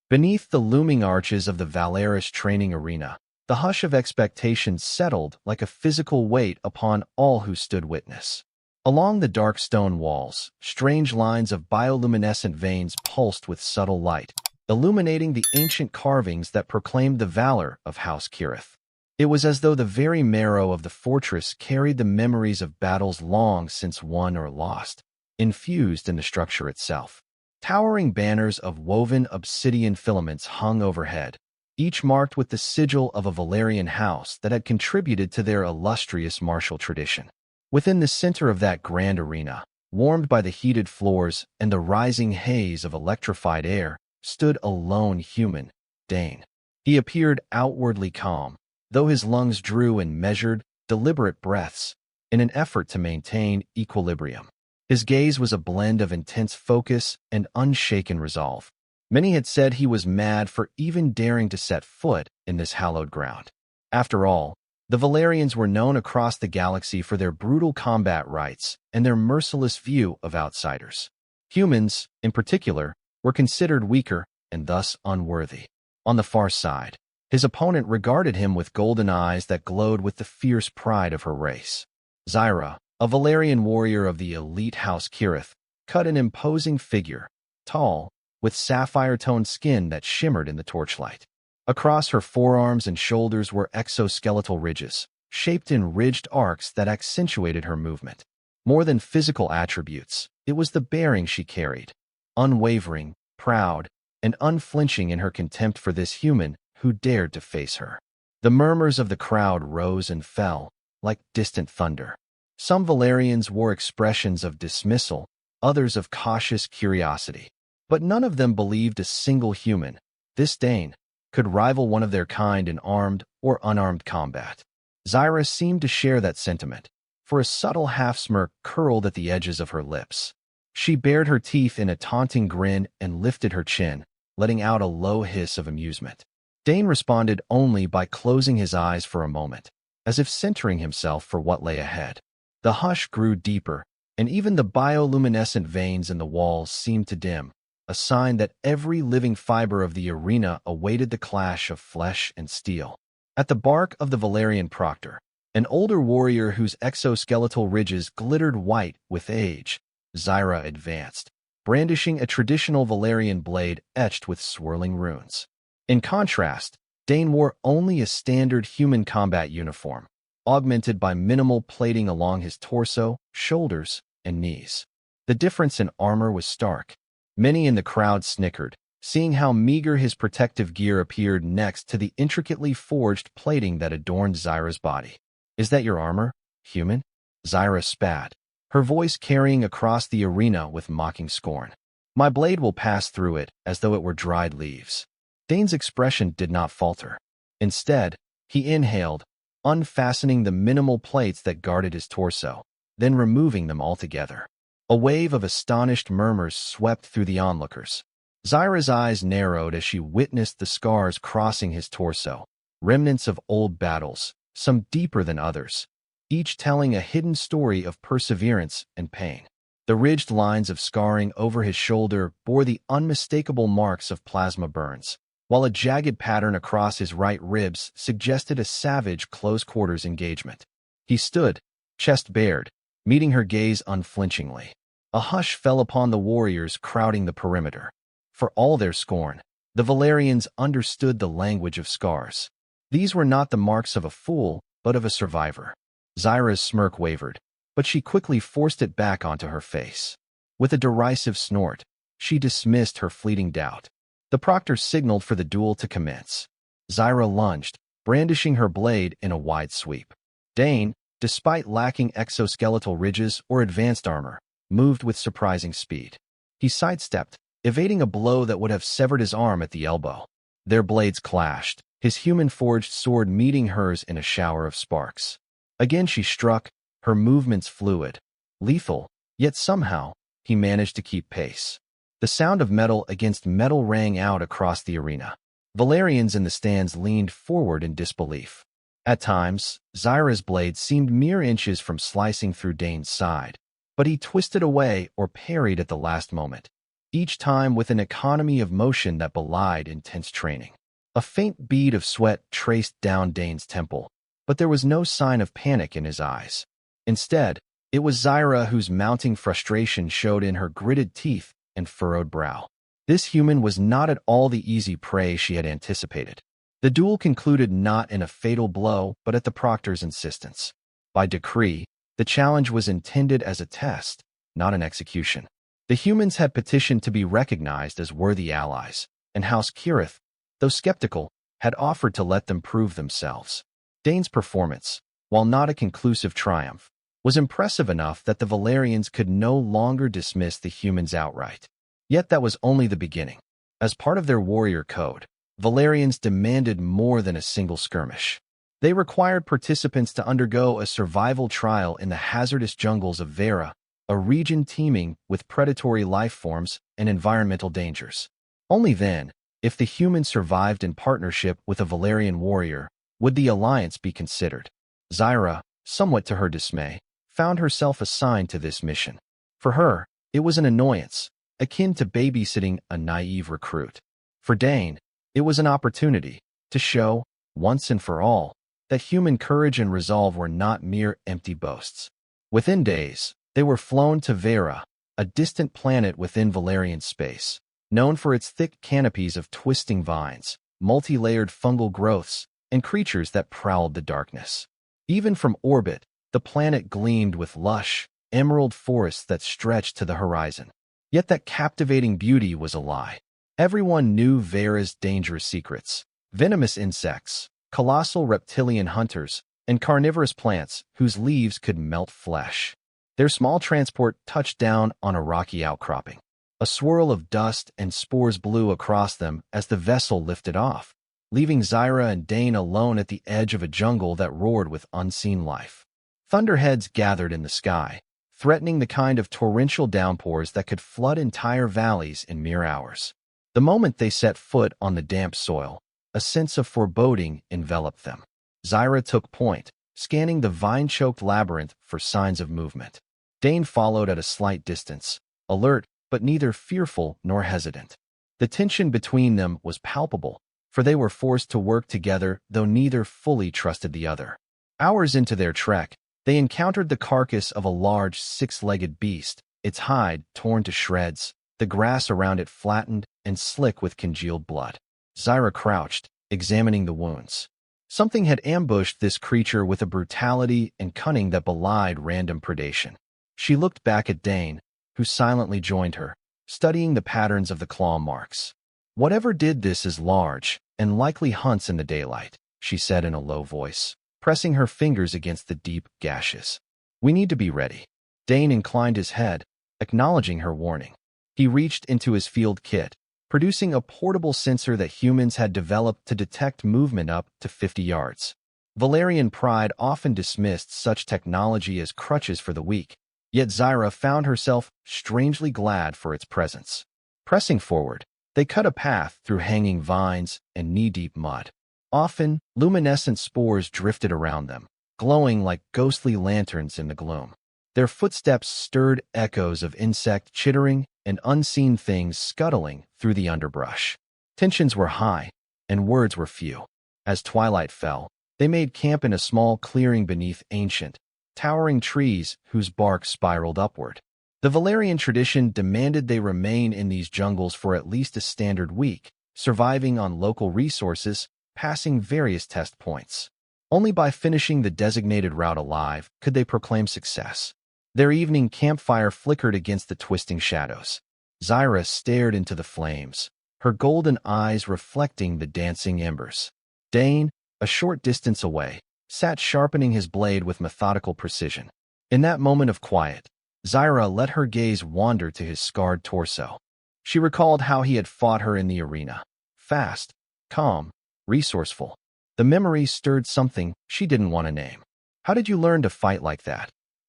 Beneath the looming arches of the Valaris Training Arena, the hush of expectation settled like a physical weight upon all who stood witness. Along the dark stone walls, strange lines of bioluminescent veins pulsed with subtle light, illuminating the ancient carvings that proclaimed the valor of House Kirith. It was as though the very marrow of the fortress carried the memories of battles long since won or lost, infused in the structure itself. Towering banners of woven obsidian filaments hung overhead, each marked with the sigil of a Valarian house that had contributed to their illustrious martial tradition. Within the center of that grand arena, warmed by the heated floors and the rising haze of electrified air, stood a lone human, Dane. He appeared outwardly calm, though his lungs drew in measured, deliberate breaths in an effort to maintain equilibrium. His gaze was a blend of intense focus and unshaken resolve. Many had said he was mad for even daring to set foot in this hallowed ground. After all, the Valarians were known across the galaxy for their brutal combat rites and their merciless view of outsiders. Humans, in particular, were considered weaker and thus unworthy. On the far side, his opponent regarded him with golden eyes that glowed with the fierce pride of her race. Xyra, a Valarian warrior of the elite House Kirith, cut an imposing figure, tall, with sapphire-toned skin that shimmered in the torchlight. Across her forearms and shoulders were exoskeletal ridges, shaped in ridged arcs that accentuated her movement. More than physical attributes, it was the bearing she carried, unwavering, proud, and unflinching in her contempt for this human who dared to face her. The murmurs of the crowd rose and fell, like distant thunder. Some Valarians wore expressions of dismissal, others of cautious curiosity. But none of them believed a single human, this Dane, could rival one of their kind in armed or unarmed combat. Xyra seemed to share that sentiment, for a subtle half-smirk curled at the edges of her lips. She bared her teeth in a taunting grin and lifted her chin, letting out a low hiss of amusement. Dane responded only by closing his eyes for a moment, as if centering himself for what lay ahead. The hush grew deeper, and even the bioluminescent veins in the walls seemed to dim, a sign that every living fiber of the arena awaited the clash of flesh and steel. At the bark of the Valarian proctor, an older warrior whose exoskeletal ridges glittered white with age, Xyra advanced, brandishing a traditional Valarian blade etched with swirling runes. In contrast, Dane wore only a standard human combat uniform, augmented by minimal plating along his torso, shoulders, and knees. The difference in armor was stark. Many in the crowd snickered, seeing how meager his protective gear appeared next to the intricately forged plating that adorned Xyra's body. "Is that your armor, human?" Xyra spat, her voice carrying across the arena with mocking scorn. "My blade will pass through it as though it were dried leaves." Dane's expression did not falter. Instead, he inhaled, unfastening the minimal plates that guarded his torso, then removing them altogether. A wave of astonished murmurs swept through the onlookers. Xyra's eyes narrowed as she witnessed the scars crossing his torso, remnants of old battles, some deeper than others, each telling a hidden story of perseverance and pain. The ridged lines of scarring over his shoulder bore the unmistakable marks of plasma burns, while a jagged pattern across his right ribs suggested a savage close-quarters engagement. He stood, chest bared, meeting her gaze unflinchingly. A hush fell upon the warriors crowding the perimeter. For all their scorn, the Valarians understood the language of scars. These were not the marks of a fool, but of a survivor. Xyra's smirk wavered, but she quickly forced it back onto her face. With a derisive snort, she dismissed her fleeting doubt. The proctor signaled for the duel to commence. Xyra lunged, brandishing her blade in a wide sweep. Dane, despite lacking exoskeletal ridges or advanced armor, moved with surprising speed. He sidestepped, evading a blow that would have severed his arm at the elbow. Their blades clashed, his human-forged sword meeting hers in a shower of sparks. Again she struck, her movements fluid, lethal, yet somehow, he managed to keep pace. The sound of metal against metal rang out across the arena. Valarians in the stands leaned forward in disbelief. At times, Xyra's blade seemed mere inches from slicing through Dane's side, but he twisted away or parried at the last moment. each time with an economy of motion that belied intense training. A faint bead of sweat traced down Dane's temple, but there was no sign of panic in his eyes. Instead, it was Xyra whose mounting frustration showed in her gritted teeth and furrowed brow. This human was not at all the easy prey she had anticipated. The duel concluded not in a fatal blow, but at the proctor's insistence. By decree, the challenge was intended as a test, not an execution. The humans had petitioned to be recognized as worthy allies, and House Kirith, though skeptical, had offered to let them prove themselves. Dane's performance, while not a conclusive triumph, was impressive enough that the Valarians could no longer dismiss the humans outright. Yet that was only the beginning. As part of their warrior code, Valarians demanded more than a single skirmish. They required participants to undergo a survival trial in the hazardous jungles of Xyra, a region teeming with predatory life forms and environmental dangers. Only then, if the humans survived in partnership with a Valarian warrior, would the alliance be considered. Xyra, somewhat to her dismay, found herself assigned to this mission. For her, it was an annoyance, akin to babysitting a naive recruit. For Dane, it was an opportunity to show, once and for all, that human courage and resolve were not mere empty boasts. Within days, they were flown to Xyra, a distant planet within Valarian space, known for its thick canopies of twisting vines, multi-layered fungal growths, and creatures that prowled the darkness. Even from orbit, the planet gleamed with lush, emerald forests that stretched to the horizon. Yet that captivating beauty was a lie. Everyone knew Xyra's dangerous secrets: venomous insects, colossal reptilian hunters, and carnivorous plants whose leaves could melt flesh. Their small transport touched down on a rocky outcropping. A swirl of dust and spores blew across them as the vessel lifted off, leaving Xyra and Dane alone at the edge of a jungle that roared with unseen life. Thunderheads gathered in the sky, threatening the kind of torrential downpours that could flood entire valleys in mere hours. The moment they set foot on the damp soil, a sense of foreboding enveloped them. Xyra took point, scanning the vine-choked labyrinth for signs of movement. Dane followed at a slight distance, alert but neither fearful nor hesitant. The tension between them was palpable, for they were forced to work together though neither fully trusted the other. Hours into their trek, they encountered the carcass of a large six-legged beast, its hide torn to shreds, the grass around it flattened and slick with congealed blood. Xyra crouched, examining the wounds. Something had ambushed this creature with a brutality and cunning that belied random predation. She looked back at Dane, who silently joined her, studying the patterns of the claw marks. "Whatever did this is large, and likely hunts in the daylight," she said in a low voice, pressing her fingers against the deep gashes. "We need to be ready." Dane inclined his head, acknowledging her warning. He reached into his field kit, producing a portable sensor that humans had developed to detect movement up to 50 yards. Valarian pride often dismissed such technology as crutches for the weak, yet Xyra found herself strangely glad for its presence. Pressing forward, they cut a path through hanging vines and knee-deep mud. Often, luminescent spores drifted around them, glowing like ghostly lanterns in the gloom. Their footsteps stirred echoes of insect chittering and unseen things scuttling through the underbrush. Tensions were high, and words were few. As twilight fell, they made camp in a small clearing beneath ancient, towering trees whose bark spiraled upward. The Valarian tradition demanded they remain in these jungles for at least a standard week, surviving on local resources, passing various test points. Only by finishing the designated route alive could they proclaim success. Their evening campfire flickered against the twisting shadows. Xyra stared into the flames, her golden eyes reflecting the dancing embers. Dane, a short distance away, sat sharpening his blade with methodical precision. In that moment of quiet, Xyra let her gaze wander to his scarred torso. She recalled how he had fought her in the arena. Fast, calm, resourceful. The memory stirred something she didn't want to name. "How did you learn to fight like that?"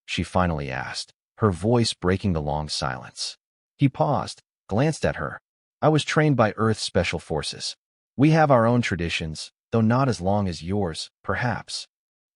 she finally asked, her voice breaking the long silence. He paused, glanced at her. "I was trained by Earth's special forces. We have our own traditions, though not as long as yours, perhaps."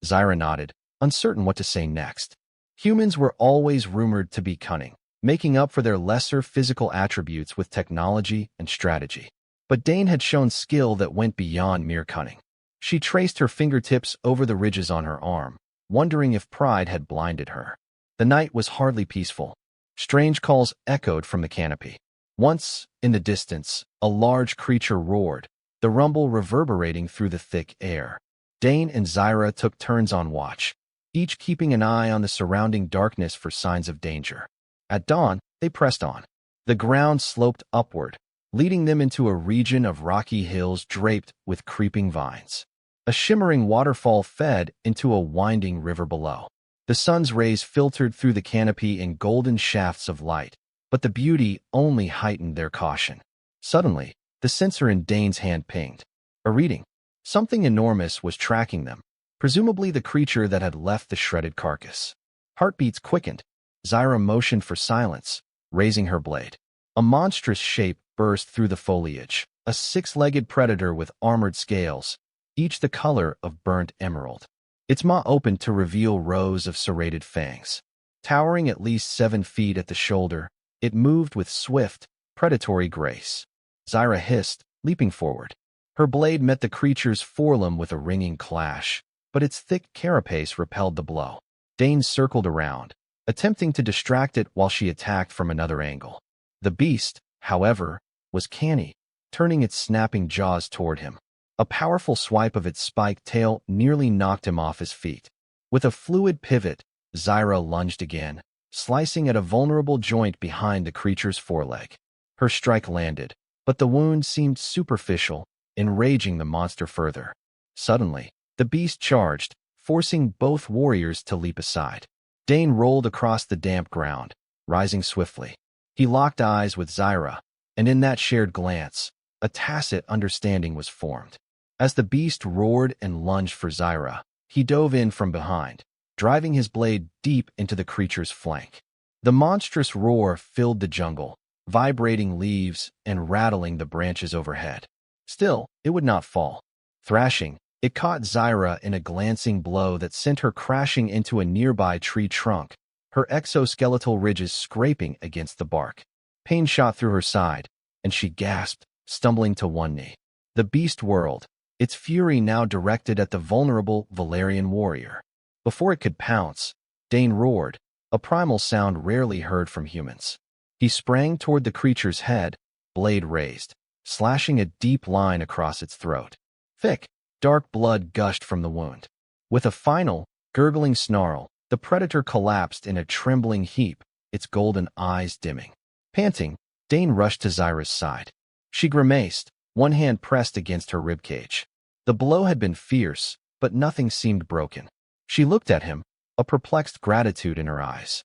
Xyra nodded, uncertain what to say next. Humans were always rumored to be cunning, making up for their lesser physical attributes with technology and strategy. But Dane had shown skill that went beyond mere cunning. She traced her fingertips over the ridges on her arm, wondering if pride had blinded her. The night was hardly peaceful. Strange calls echoed from the canopy. Once, in the distance, a large creature roared, the rumble reverberating through the thick air. Dane and Xyra took turns on watch, each keeping an eye on the surrounding darkness for signs of danger. At dawn, they pressed on. The ground sloped upward, leading them into a region of rocky hills draped with creeping vines. A shimmering waterfall fed into a winding river below. The sun's rays filtered through the canopy in golden shafts of light, but the beauty only heightened their caution. Suddenly, the sensor in Dane's hand pinged. A reading. Something enormous was tracking them, presumably the creature that had left the shredded carcass. Heartbeats quickened. Xyra motioned for silence, raising her blade. A monstrous shape burst through the foliage, a six-legged predator with armored scales, each the color of burnt emerald. Its maw opened to reveal rows of serrated fangs. Towering at least 7 feet at the shoulder, it moved with swift, predatory grace. Xyra hissed, leaping forward. Her blade met the creature's forelimb with a ringing clash, but its thick carapace repelled the blow. Dane circled around, attempting to distract it while she attacked from another angle. The beast, however, was canny, turning its snapping jaws toward him. A powerful swipe of its spiked tail nearly knocked him off his feet. With a fluid pivot, Xyra lunged again, slicing at a vulnerable joint behind the creature's foreleg. Her strike landed, but the wound seemed superficial, enraging the monster further. Suddenly, the beast charged, forcing both warriors to leap aside. Dane rolled across the damp ground, rising swiftly. He locked eyes with Xyra, and in that shared glance, a tacit understanding was formed. As the beast roared and lunged for Xyra, he dove in from behind, driving his blade deep into the creature's flank. The monstrous roar filled the jungle, vibrating leaves and rattling the branches overhead. Still, it would not fall. Thrashing, it caught Xyra in a glancing blow that sent her crashing into a nearby tree trunk, her exoskeletal ridges scraping against the bark. Pain shot through her side, and she gasped, stumbling to one knee. The beast whirled, its fury now directed at the vulnerable Valarian warrior. Before it could pounce, Dane roared, a primal sound rarely heard from humans. He sprang toward the creature's head, blade raised, slashing a deep line across its throat. Thick, dark blood gushed from the wound. With a final, gurgling snarl, the predator collapsed in a trembling heap, its golden eyes dimming. Panting, Dane rushed to Xyra's side. She grimaced, one hand pressed against her ribcage. The blow had been fierce, but nothing seemed broken. She looked at him, a perplexed gratitude in her eyes.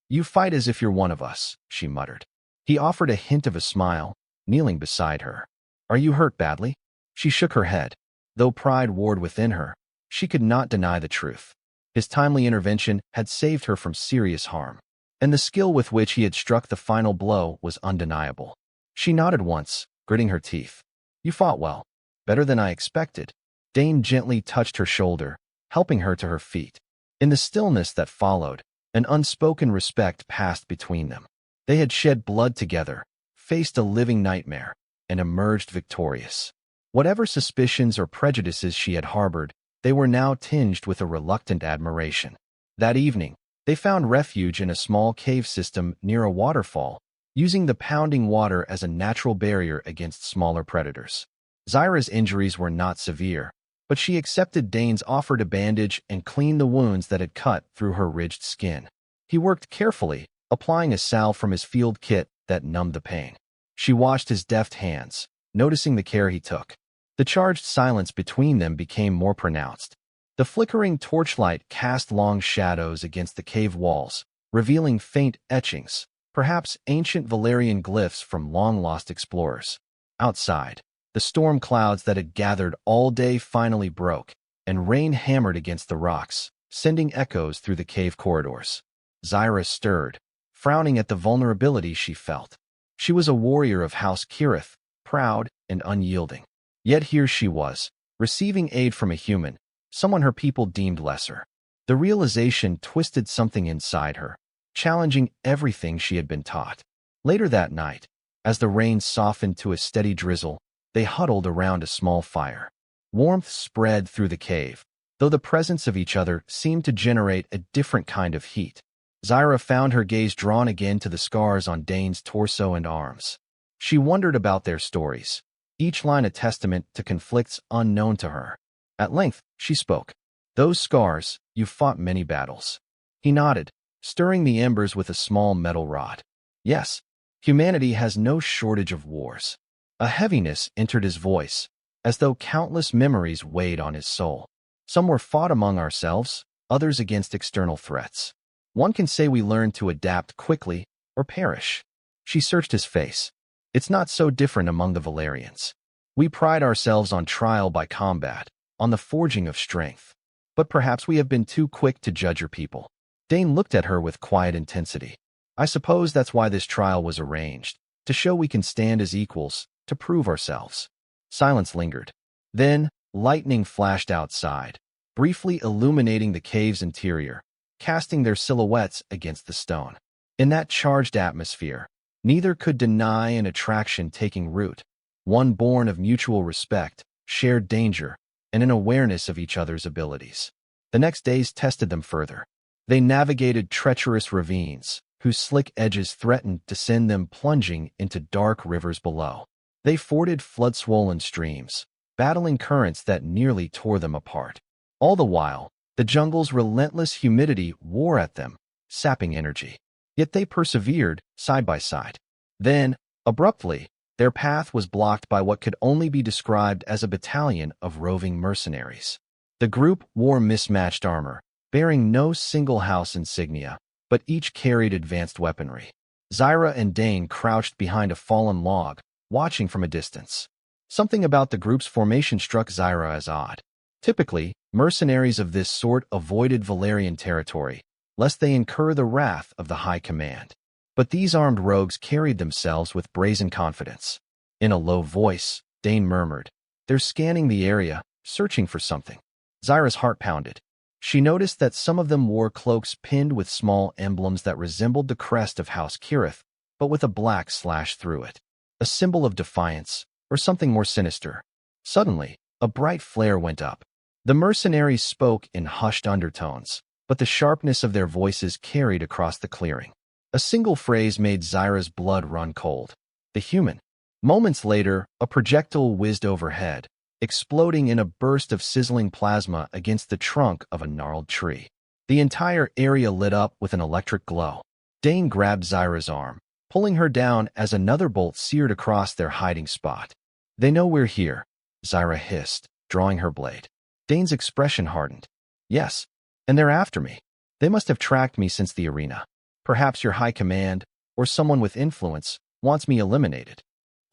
You fight as if you're one of us," she muttered. He offered a hint of a smile, kneeling beside her. "Are you hurt badly?" She shook her head. Though pride warred within her, she could not deny the truth. His timely intervention had saved her from serious harm, and the skill with which he had struck the final blow was undeniable. She nodded once, gritting her teeth. "You fought well. Better than I expected." Dane gently touched her shoulder, helping her to her feet. In the stillness that followed, an unspoken respect passed between them. They had shed blood together, faced a living nightmare, and emerged victorious. Whatever suspicions or prejudices she had harbored, they were now tinged with a reluctant admiration. That evening, they found refuge in a small cave system near a waterfall, using the pounding water as a natural barrier against smaller predators. Xyra's injuries were not severe, but she accepted Dane's offer to bandage and clean the wounds that had cut through her ridged skin. He worked carefully, applying a salve from his field kit that numbed the pain. She watched his deft hands, noticing the care he took. The charged silence between them became more pronounced. The flickering torchlight cast long shadows against the cave walls, revealing faint etchings, perhaps ancient Valarian glyphs from long-lost explorers. Outside, the storm clouds that had gathered all day finally broke, and rain hammered against the rocks, sending echoes through the cave corridors. Xyra stirred, frowning at the vulnerability she felt. She was a warrior of House Kirith, proud and unyielding. Yet here she was, receiving aid from a human, someone her people deemed lesser. The realization twisted something inside her. challenging everything she had been taught. Later that night, as the rain softened to a steady drizzle, they huddled around a small fire. Warmth spread through the cave, though the presence of each other seemed to generate a different kind of heat. Xyra found her gaze drawn again to the scars on Dane's torso and arms. She wondered about their stories, each line a testament to conflicts unknown to her. At length, she spoke. "Those scars, you've fought many battles." He nodded, stirring the embers with a small metal rod. "Yes, humanity has no shortage of wars." A heaviness entered his voice, as though countless memories weighed on his soul. Some were fought among ourselves, others against external threats. One can say we learn to adapt quickly or perish. She searched his face. It's not so different among the Valarians. We pride ourselves on trial by combat, on the forging of strength. But perhaps we have been too quick to judge your people. Dane looked at her with quiet intensity. I suppose that's why this trial was arranged, to show we can stand as equals, to prove ourselves. Silence lingered. Then, lightning flashed outside, briefly illuminating the cave's interior, casting their silhouettes against the stone. In that charged atmosphere, neither could deny an attraction taking root, one born of mutual respect, shared danger, and an awareness of each other's abilities. The next days tested them further. They navigated treacherous ravines, whose slick edges threatened to send them plunging into dark rivers below. They forded flood-swollen streams, battling currents that nearly tore them apart. All the while, the jungle's relentless humidity wore at them, sapping energy. Yet they persevered, side by side. Then, abruptly, their path was blocked by what could only be described as a battalion of roving mercenaries. The group wore mismatched armor, bearing no single house insignia, but each carried advanced weaponry. Xyra and Dane crouched behind a fallen log, watching from a distance. Something about the group's formation struck Xyra as odd. Typically, mercenaries of this sort avoided Valarian territory, lest they incur the wrath of the High Command. But these armed rogues carried themselves with brazen confidence. In a low voice, Dane murmured, "They're scanning the area, searching for something." Xyra's heart pounded. She noticed that some of them wore cloaks pinned with small emblems that resembled the crest of House Xyra, but with a black slash through it. A symbol of defiance, or something more sinister. Suddenly, a bright flare went up. The mercenaries spoke in hushed undertones, but the sharpness of their voices carried across the clearing. A single phrase made Xyra's blood run cold. "The human." Moments later, a projectile whizzed overhead, exploding in a burst of sizzling plasma against the trunk of a gnarled tree. The entire area lit up with an electric glow. Dane grabbed Xyra's arm, pulling her down as another bolt seared across their hiding spot. "They know we're here," Xyra hissed, drawing her blade. Dane's expression hardened. "Yes, and they're after me. They must have tracked me since the arena. Perhaps your high command, or someone with influence, wants me eliminated."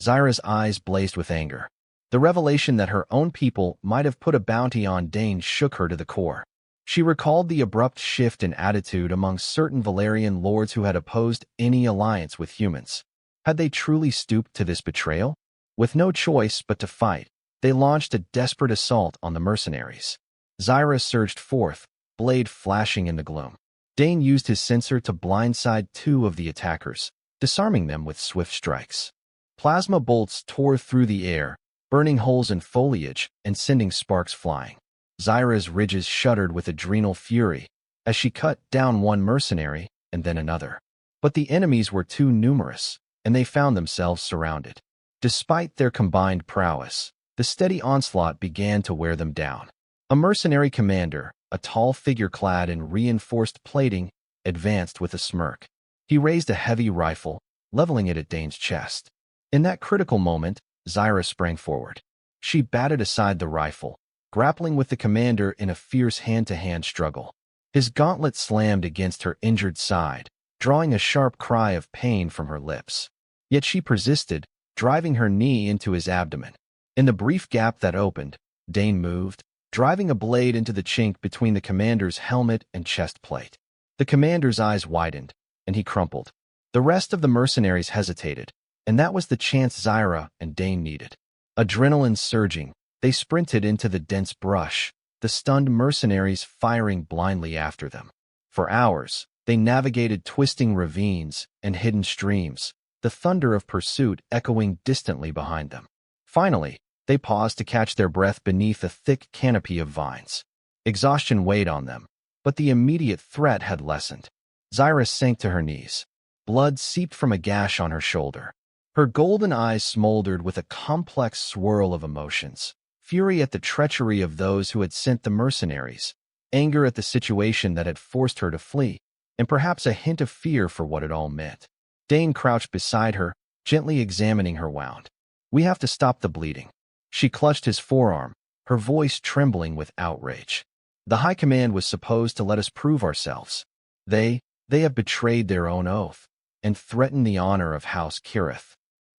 Xyra's eyes blazed with anger. The revelation that her own people might have put a bounty on Dane shook her to the core. She recalled the abrupt shift in attitude among certain Valarian lords who had opposed any alliance with humans. Had they truly stooped to this betrayal? With no choice but to fight, they launched a desperate assault on the mercenaries. Xyra surged forth, blade flashing in the gloom. Dane used his sensor to blindside two of the attackers, disarming them with swift strikes. Plasma bolts tore through the air, burning holes in foliage and sending sparks flying. Xyra's ridges shuddered with adrenal fury as she cut down one mercenary and then another. But the enemies were too numerous, and they found themselves surrounded. Despite their combined prowess, the steady onslaught began to wear them down. A mercenary commander, a tall figure clad in reinforced plating, advanced with a smirk. He raised a heavy rifle, leveling it at Dane's chest. In that critical moment, Xyra sprang forward. She batted aside the rifle, grappling with the commander in a fierce hand-to-hand struggle. His gauntlet slammed against her injured side, drawing a sharp cry of pain from her lips. Yet she persisted, driving her knee into his abdomen. In the brief gap that opened, Dane moved, driving a blade into the chink between the commander's helmet and chest plate. The commander's eyes widened, and he crumpled. The rest of the mercenaries hesitated, and that was the chance Xyra and Dane needed. Adrenaline surging, they sprinted into the dense brush, the stunned mercenaries firing blindly after them. For hours, They navigated twisting ravines and hidden streams, the thunder of pursuit echoing distantly behind them. Finally, they paused to catch their breath beneath a thick canopy of vines. Exhaustion weighed on them, but the immediate threat had lessened. Xyra sank to her knees. Blood seeped from a gash on her shoulder. Her golden eyes smoldered with a complex swirl of emotions. Fury at the treachery of those who had sent the mercenaries, anger at the situation that had forced her to flee, and perhaps a hint of fear for what it all meant. Dane crouched beside her, gently examining her wound. "We have to stop the bleeding." She clutched his forearm, her voice trembling with outrage. "The High Command was supposed to let us prove ourselves. They have betrayed their own oath and threatened the honor of House Kirith."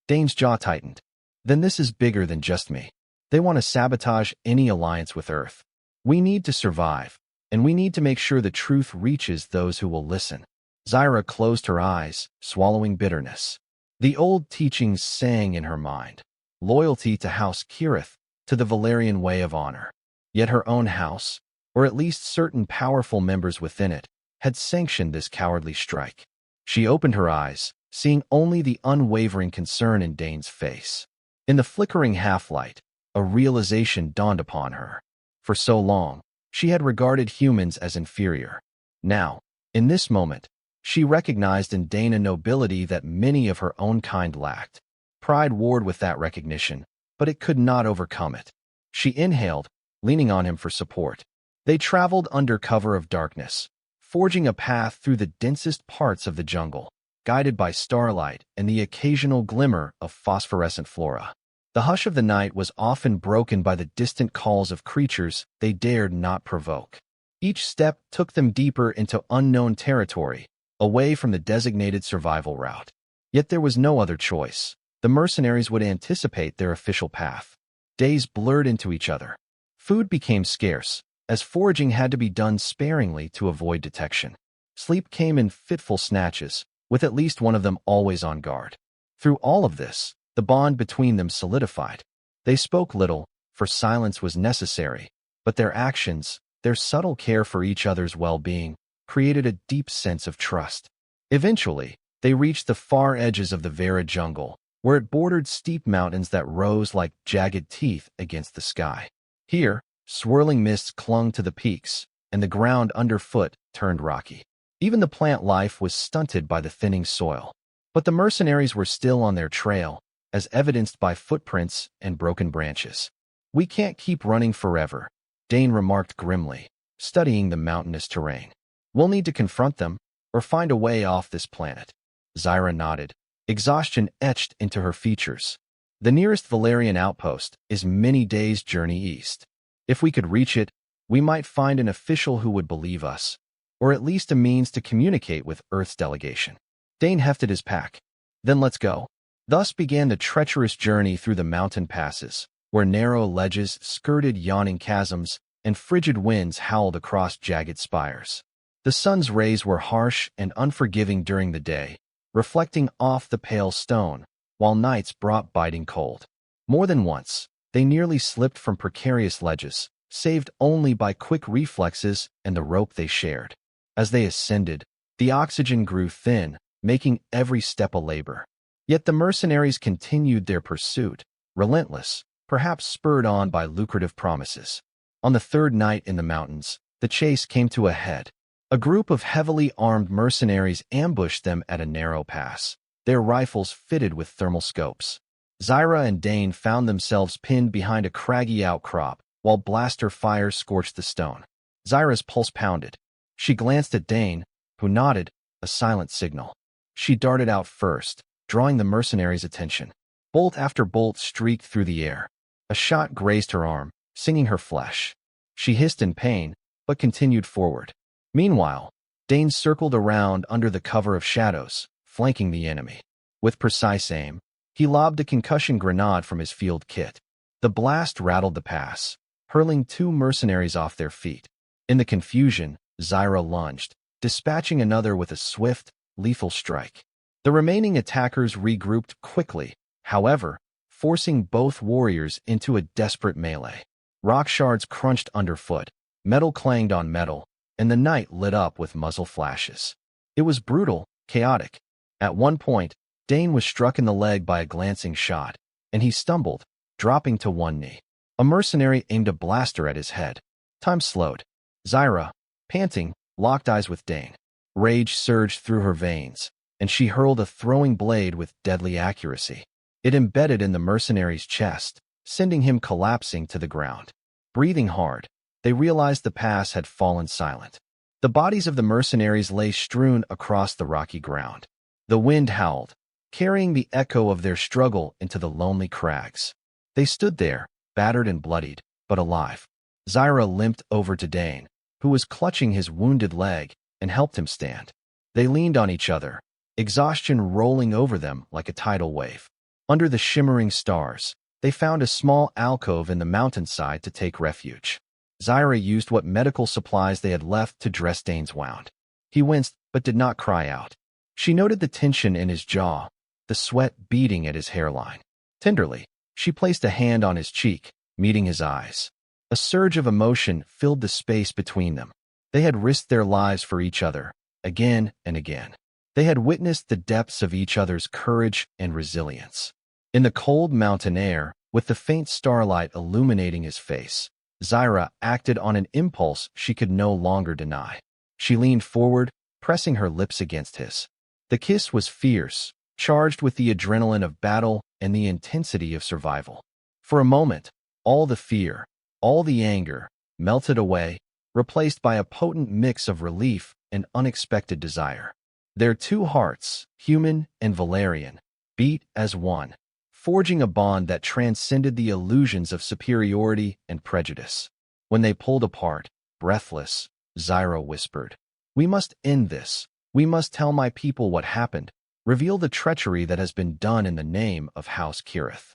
Dane's jaw tightened. "Then this is bigger than just me. They want to sabotage any alliance with Earth. We need to survive, and we need to make sure the truth reaches those who will listen." Xyra closed her eyes, swallowing bitterness. The old teachings sang in her mind. Loyalty to House Kirith, to the Valarian way of honor. Yet her own house, or at least certain powerful members within it, had sanctioned this cowardly strike. She opened her eyes, seeing only the unwavering concern in Dane's face. In the flickering half-light, a realization dawned upon her. For so long, she had regarded humans as inferior. Now, in this moment, she recognized in Dane a nobility that many of her own kind lacked. Pride warred with that recognition, but it could not overcome it. She inhaled, leaning on him for support. They traveled under cover of darkness, forging a path through the densest parts of the jungle, guided by starlight and the occasional glimmer of phosphorescent flora. The hush of the night was often broken by the distant calls of creatures they dared not provoke. Each step took them deeper into unknown territory, away from the designated survival route. Yet there was no other choice. The mercenaries would anticipate their official path. Days blurred into each other. Food became scarce, as foraging had to be done sparingly to avoid detection. Sleep came in fitful snatches, with at least one of them always on guard. Through all of this, the bond between them solidified. They spoke little, for silence was necessary, but their actions, their subtle care for each other's well-being, created a deep sense of trust. Eventually, they reached the far edges of the Vera jungle, where it bordered steep mountains that rose like jagged teeth against the sky. Here, swirling mists clung to the peaks, and the ground underfoot turned rocky. Even the plant life was stunted by the thinning soil. But the mercenaries were still on their trail, as evidenced by footprints and broken branches. "We can't keep running forever," Dane remarked grimly, studying the mountainous terrain. "We'll need to confront them, or find a way off this planet." Xyra nodded, exhaustion etched into her features. "The nearest Valarian outpost is many days' journey east. If we could reach it, we might find an official who would believe us, or at least a means to communicate with Earth's delegation." Dane hefted his pack. "Then let's go." Thus began the treacherous journey through the mountain passes, where narrow ledges skirted yawning chasms and frigid winds howled across jagged spires. The sun's rays were harsh and unforgiving during the day, reflecting off the pale stone, while nights brought biting cold. More than once, they nearly slipped from precarious ledges, saved only by quick reflexes and the rope they shared. As they ascended, the oxygen grew thin, making every step a labor. Yet the mercenaries continued their pursuit, relentless, perhaps spurred on by lucrative promises. On the third night in the mountains, the chase came to a head. A group of heavily armed mercenaries ambushed them at a narrow pass, their rifles fitted with thermal scopes. Xyra and Dane found themselves pinned behind a craggy outcrop, while blaster fire scorched the stone. Xyra's pulse pounded. She glanced at Dane, who nodded, a silent signal. She darted out first, drawing the mercenaries' attention. Bolt after bolt streaked through the air. A shot grazed her arm, singing her flesh. She hissed in pain, but continued forward. Meanwhile, Dane circled around under the cover of shadows, flanking the enemy. With precise aim, he lobbed a concussion grenade from his field kit. The blast rattled the pass, hurling two mercenaries off their feet. In the confusion, Xyra lunged, dispatching another with a swift, lethal strike. The remaining attackers regrouped quickly, however, forcing both warriors into a desperate melee. Rock shards crunched underfoot, metal clanged on metal, and the night lit up with muzzle flashes. It was brutal, chaotic. At one point, Dane was struck in the leg by a glancing shot, and he stumbled, dropping to one knee. A mercenary aimed a blaster at his head. Time slowed. Xyra, panting, locked eyes with Dane. Rage surged through her veins, and she hurled a throwing blade with deadly accuracy. It embedded in the mercenary's chest, sending him collapsing to the ground. Breathing hard, they realized the pass had fallen silent. The bodies of the mercenaries lay strewn across the rocky ground. The wind howled, carrying the echo of their struggle into the lonely crags. They stood there, battered and bloodied, but alive. Xyra limped over to Dane, who was clutching his wounded leg, and helped him stand. They leaned on each other, exhaustion rolling over them like a tidal wave. Under the shimmering stars, they found a small alcove in the mountainside to take refuge. Xyra used what medical supplies they had left to dress Dane's wound. He winced, but did not cry out. She noted the tension in his jaw, the sweat beading at his hairline. Tenderly, she placed a hand on his cheek, meeting his eyes. A surge of emotion filled the space between them. They had risked their lives for each other, again and again. They had witnessed the depths of each other's courage and resilience. In the cold mountain air, with the faint starlight illuminating his face, Xyra acted on an impulse she could no longer deny. She leaned forward, pressing her lips against his. The kiss was fierce, charged with the adrenaline of battle and the intensity of survival. For a moment, all the fear, all the anger, melted away, replaced by a potent mix of relief and unexpected desire. Their two hearts, human and Valarian, beat as one, forging a bond that transcended the illusions of superiority and prejudice. When they pulled apart, breathless, Xyra whispered, "We must end this. We must tell my people what happened, reveal the treachery that has been done in the name of House Kirith."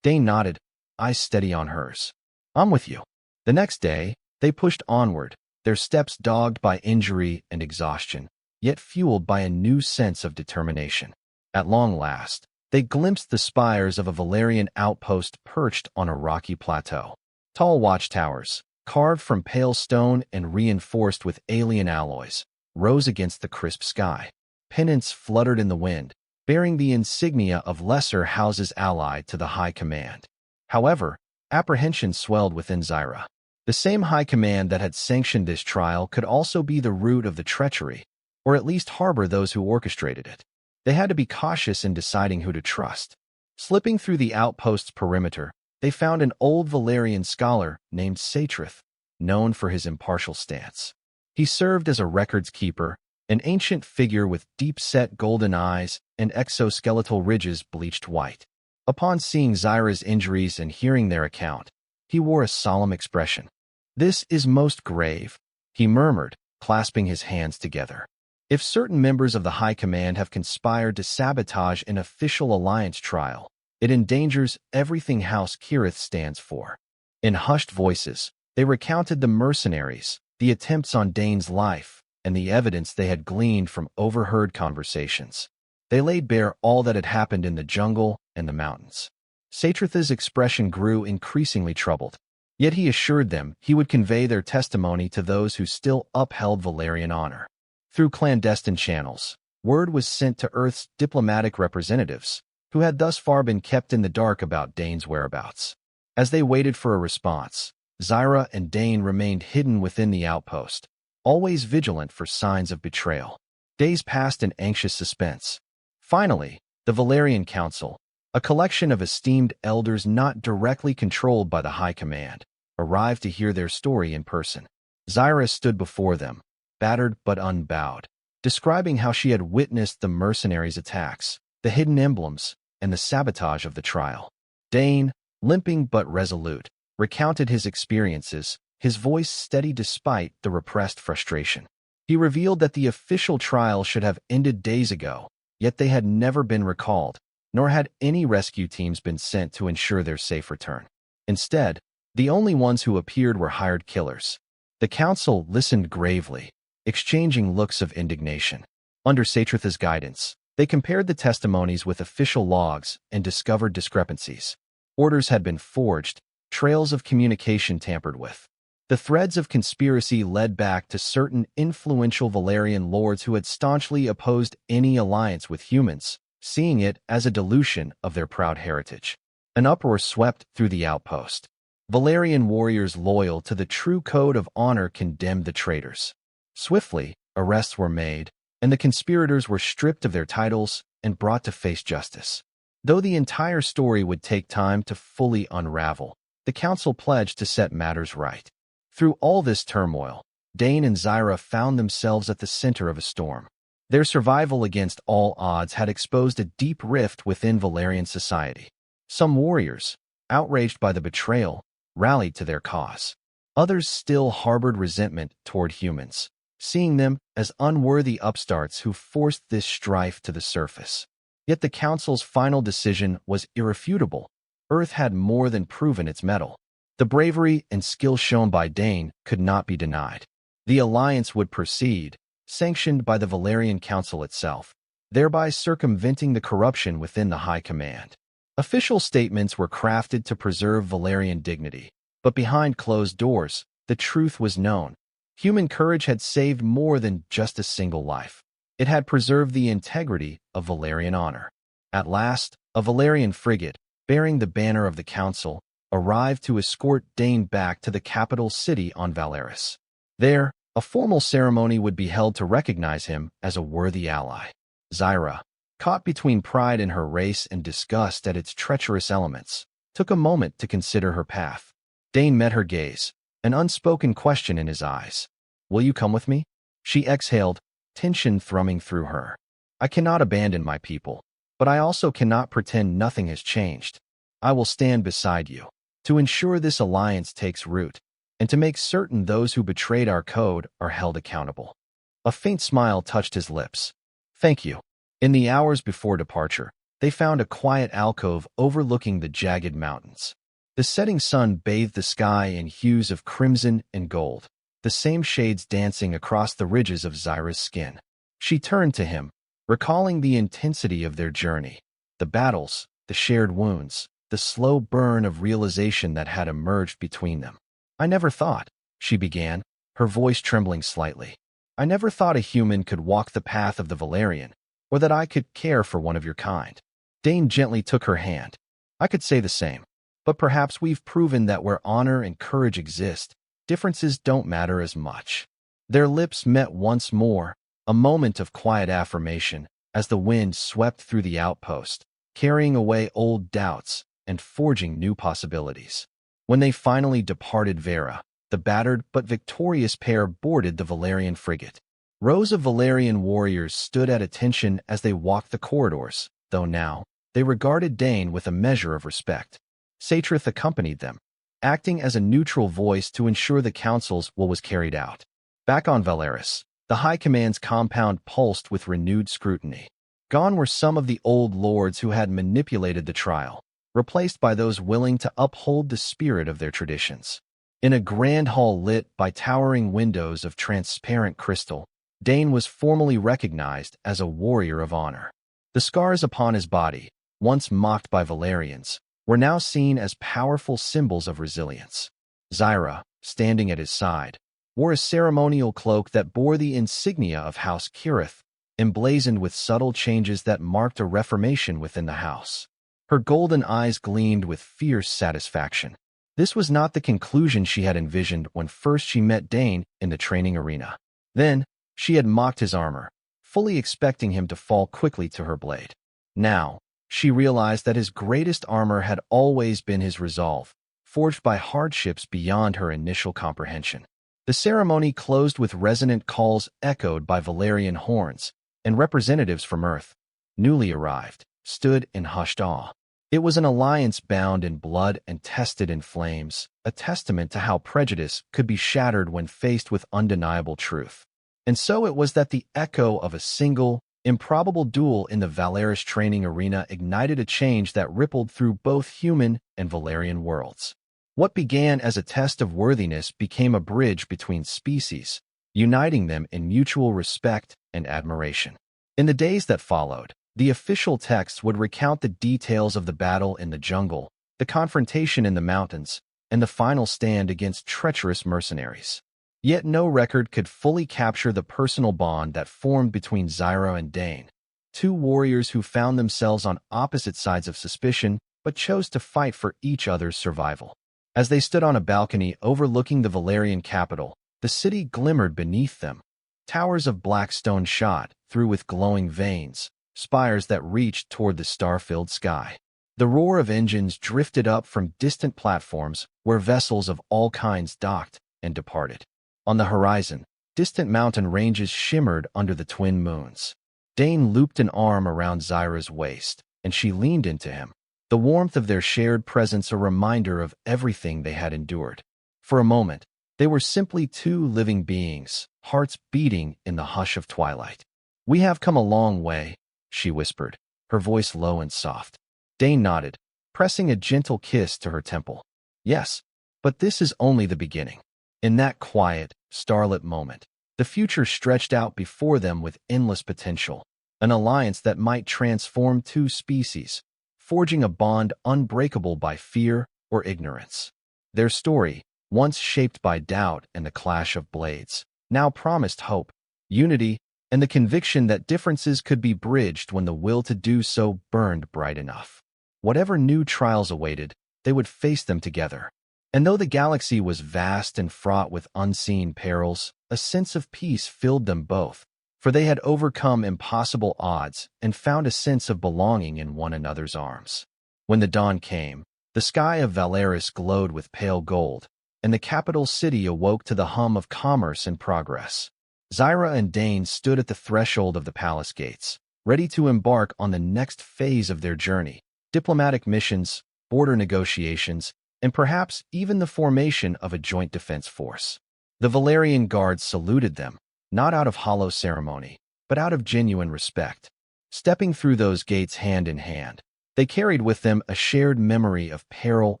Dane nodded, eyes steady on hers. "I'm with you." The next day, they pushed onward, their steps dogged by injury and exhaustion, yet fueled by a new sense of determination. At long last, they glimpsed the spires of a Valarian outpost perched on a rocky plateau. Tall watchtowers, carved from pale stone and reinforced with alien alloys, rose against the crisp sky. Pennants fluttered in the wind, bearing the insignia of lesser houses allied to the High Command. However, apprehension swelled within Xyra. The same High Command that had sanctioned this trial could also be the root of the treachery, or at least harbor those who orchestrated it. They had to be cautious in deciding who to trust. Slipping through the outpost's perimeter, they found an old Valarian scholar named Satrith, known for his impartial stance. He served as a records keeper, an ancient figure with deep-set golden eyes and exoskeletal ridges bleached white. Upon seeing Xyra's injuries and hearing their account, he wore a solemn expression. "This is most grave," he murmured, clasping his hands together. "If certain members of the High Command have conspired to sabotage an official alliance trial, it endangers everything House Kirith stands for." In hushed voices, they recounted the mercenaries, the attempts on Dane's life, and the evidence they had gleaned from overheard conversations. They laid bare all that had happened in the jungle and the mountains. Satrith's expression grew increasingly troubled, yet he assured them he would convey their testimony to those who still upheld Valarian honor. Through clandestine channels, word was sent to Earth's diplomatic representatives, who had thus far been kept in the dark about Dane's whereabouts. As they waited for a response, Xyra and Dane remained hidden within the outpost, always vigilant for signs of betrayal. Days passed in anxious suspense. Finally, the Valarian Council, a collection of esteemed elders not directly controlled by the High Command, arrived to hear their story in person. Xyra stood before them, battered but unbowed, describing how she had witnessed the mercenaries' attacks, the hidden emblems, and the sabotage of the trial. Dane, limping but resolute, recounted his experiences, his voice steady despite the repressed frustration. He revealed that the official trial should have ended days ago, yet they had never been recalled, nor had any rescue teams been sent to ensure their safe return. Instead, the only ones who appeared were hired killers. The council listened gravely, exchanging looks of indignation. Under Satrith's guidance, they compared the testimonies with official logs and discovered discrepancies. Orders had been forged, trails of communication tampered with. The threads of conspiracy led back to certain influential Valarian lords who had staunchly opposed any alliance with humans, seeing it as a dilution of their proud heritage. An uproar swept through the outpost. Valarian warriors loyal to the true code of honor condemned the traitors. Swiftly, arrests were made, and the conspirators were stripped of their titles and brought to face justice. Though the entire story would take time to fully unravel, the council pledged to set matters right. Through all this turmoil, Dane and Xyra found themselves at the center of a storm. Their survival against all odds had exposed a deep rift within Valarian society. Some warriors, outraged by the betrayal, rallied to their cause. Others still harbored resentment toward humans, seeing them as unworthy upstarts who forced this strife to the surface. Yet the council's final decision was irrefutable. Earth had more than proven its mettle. The bravery and skill shown by Dane could not be denied. The alliance would proceed, sanctioned by the Valarian Council itself, thereby circumventing the corruption within the High Command. Official statements were crafted to preserve Valarian dignity, but behind closed doors, the truth was known. Human courage had saved more than just a single life. It had preserved the integrity of Valarian honor. At last, a Valarian frigate, bearing the banner of the Council, arrived to escort Dane back to the capital city on Valaris. There, a formal ceremony would be held to recognize him as a worthy ally. Xyra, caught between pride in her race and disgust at its treacherous elements, took a moment to consider her path. Dane met her gaze, an unspoken question in his eyes. "Will you come with me?" She exhaled, tension thrumming through her. "I cannot abandon my people, but I also cannot pretend nothing has changed. I will stand beside you, to ensure this alliance takes root, and to make certain those who betrayed our code are held accountable." A faint smile touched his lips. "Thank you." In the hours before departure, they found a quiet alcove overlooking the jagged mountains. The setting sun bathed the sky in hues of crimson and gold, the same shades dancing across the ridges of Xyra's skin. She turned to him, recalling the intensity of their journey, the battles, the shared wounds, the slow burn of realization that had emerged between them. "I never thought," she began, her voice trembling slightly. "I never thought a human could walk the path of the Valarian, or that I could care for one of your kind." Dane gently took her hand. "I could say the same, but perhaps we've proven that where honor and courage exist, differences don't matter as much." Their lips met once more, a moment of quiet affirmation, as the wind swept through the outpost, carrying away old doubts and forging new possibilities. When they finally departed Vera, the battered but victorious pair boarded the Valarian frigate. Rows of Valarian warriors stood at attention as they walked the corridors, though now, they regarded Dane with a measure of respect. Satrith accompanied them, acting as a neutral voice to ensure the council's will was carried out. Back on Valaris, the High Command's compound pulsed with renewed scrutiny. Gone were some of the old lords who had manipulated the trial, replaced by those willing to uphold the spirit of their traditions. In a grand hall lit by towering windows of transparent crystal, Dane was formally recognized as a warrior of honor. The scars upon his body, once mocked by Valarians, were now seen as powerful symbols of resilience. Xyra, standing at his side, wore a ceremonial cloak that bore the insignia of House Kirith, emblazoned with subtle changes that marked a reformation within the house. Her golden eyes gleamed with fierce satisfaction. This was not the conclusion she had envisioned when first she met Dane in the training arena. Then, she had mocked his armor, fully expecting him to fall quickly to her blade. Now, she realized that his greatest armor had always been his resolve, forged by hardships beyond her initial comprehension. The ceremony closed with resonant calls echoed by Valarian horns, and representatives from Earth, newly arrived, stood in hushed awe. It was an alliance bound in blood and tested in flames, a testament to how prejudice could be shattered when faced with undeniable truth. And so it was that the echo of a single, improbable duel in the Valaris Training Arena ignited a change that rippled through both human and Valarian worlds. What began as a test of worthiness became a bridge between species, uniting them in mutual respect and admiration. In the days that followed, the official texts would recount the details of the battle in the jungle, the confrontation in the mountains, and the final stand against treacherous mercenaries. Yet no record could fully capture the personal bond that formed between Xyra and Dane, two warriors who found themselves on opposite sides of suspicion but chose to fight for each other's survival. As they stood on a balcony overlooking the Valarian capital, the city glimmered beneath them. Towers of black stone shot through with glowing veins, spires that reached toward the star-filled sky. The roar of engines drifted up from distant platforms where vessels of all kinds docked and departed. On the horizon, distant mountain ranges shimmered under the twin moons. Dane looped an arm around Xyra's waist, and she leaned into him, the warmth of their shared presence a reminder of everything they had endured. For a moment, they were simply two living beings, hearts beating in the hush of twilight. "We have come a long way," she whispered, her voice low and soft. Dane nodded, pressing a gentle kiss to her temple. "Yes, but this is only the beginning." In that quiet, starlit moment, the future stretched out before them with endless potential, an alliance that might transform two species, forging a bond unbreakable by fear or ignorance. Their story, once shaped by doubt and the clash of blades, now promised hope, unity, and the conviction that differences could be bridged when the will to do so burned bright enough. Whatever new trials awaited, they would face them together. And though the galaxy was vast and fraught with unseen perils, a sense of peace filled them both, for they had overcome impossible odds and found a sense of belonging in one another's arms. When the dawn came, the sky of Valaris glowed with pale gold, and the capital city awoke to the hum of commerce and progress. Xyra and Dane stood at the threshold of the palace gates, ready to embark on the next phase of their journey: diplomatic missions, border negotiations, and perhaps even the formation of a joint defense force. The Valarian guards saluted them, not out of hollow ceremony, but out of genuine respect. Stepping through those gates hand in hand, they carried with them a shared memory of peril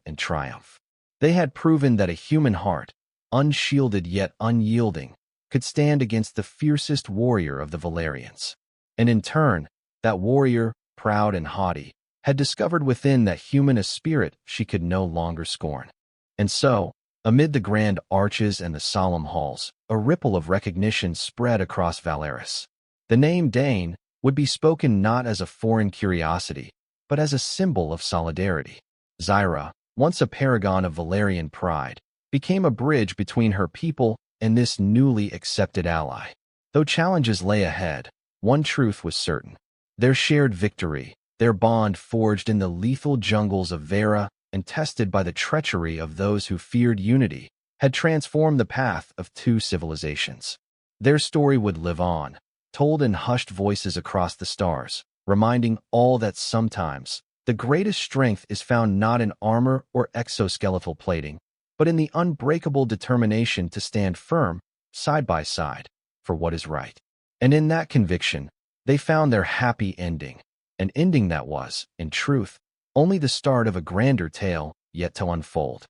and triumph. They had proven that a human heart, unshielded yet unyielding, could stand against the fiercest warrior of the Valarians. And in turn, that warrior, proud and haughty, had discovered within that human a spirit she could no longer scorn. And so, amid the grand arches and the solemn halls, a ripple of recognition spread across Valaris. The name Dane would be spoken not as a foreign curiosity, but as a symbol of solidarity. Xyra, once a paragon of Valarian pride, became a bridge between her people and this newly accepted ally. Though challenges lay ahead, one truth was certain: their shared victory, their bond forged in the lethal jungles of Xyra and tested by the treachery of those who feared unity, had transformed the path of two civilizations. Their story would live on, told in hushed voices across the stars, reminding all that sometimes the greatest strength is found not in armor or exoskeletal plating, but in the unbreakable determination to stand firm, side by side, for what is right. And in that conviction, they found their happy ending, an ending that was, in truth, only the start of a grander tale yet to unfold.